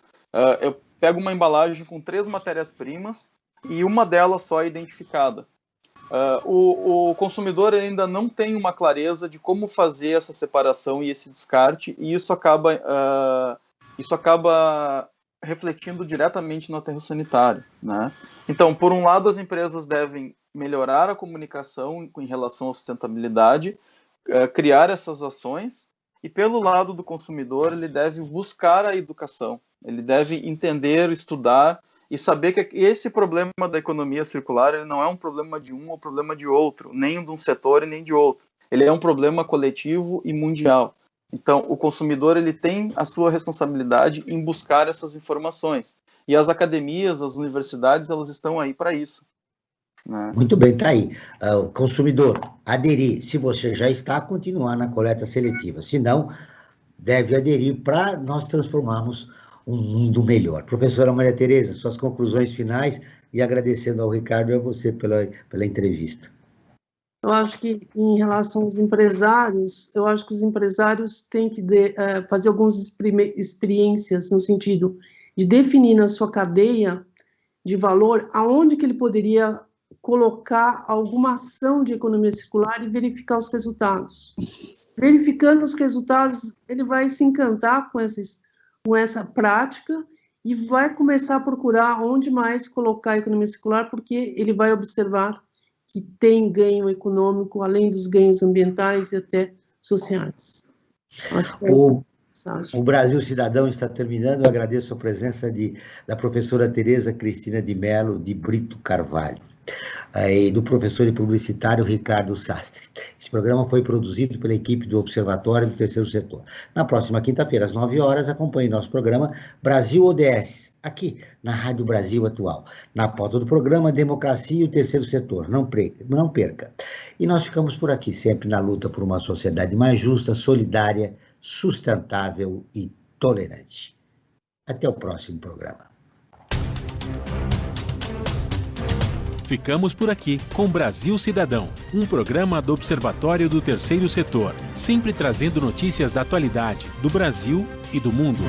eu pego uma embalagem com 3 matérias-primas e uma delas só é identificada. O consumidor ainda não tem uma clareza de como fazer essa separação e esse descarte, e isso acaba refletindo diretamente no aterro sanitário, né? Então, por um lado, as empresas devem melhorar a comunicação em relação à sustentabilidade, criar essas ações, e pelo lado do consumidor, ele deve buscar a educação, ele deve entender, estudar e saber que esse problema da economia circular ele não é um problema de um ou problema de outro, nem de um setor e nem de outro. Ele é um problema coletivo e mundial. Então, o consumidor ele tem a sua responsabilidade em buscar essas informações. E as academias, as universidades, elas estão aí para isso, né? Muito bem, está aí. O consumidor, aderir. Se você já está, continuar na coleta seletiva. Se não, deve aderir para nós transformarmos um mundo melhor. Professora Maria Tereza, suas conclusões finais e agradecendo ao Ricardo e a você pela entrevista. Eu acho que, em relação aos empresários, eu acho que os empresários têm que fazer algumas experiências no sentido de definir na sua cadeia de valor aonde que ele poderia colocar alguma ação de economia circular e verificar os resultados. Verificando os resultados, ele vai se encantar com essa prática e vai começar a procurar onde mais colocar a economia circular, porque ele vai observar que tem ganho econômico, além dos ganhos ambientais e até sociais. Acho que o Brasil Cidadão está terminando. Eu agradeço a presença da professora Tereza Cristina de Mello de Brito Carvalho e do professor e publicitário Ricardo Sastre. Esse programa foi produzido pela equipe do Observatório do Terceiro Setor. Na próxima quinta-feira, às 9 horas, acompanhe nosso programa Brasil ODS, aqui na Rádio Brasil Atual. Na pauta do programa, Democracia e o Terceiro Setor. Não perca. E nós ficamos por aqui, sempre na luta por uma sociedade mais justa, solidária, sustentável e tolerante. Até o próximo programa. Ficamos por aqui com Brasil Cidadão, um programa do Observatório do Terceiro Setor, sempre trazendo notícias da atualidade, do Brasil e do mundo.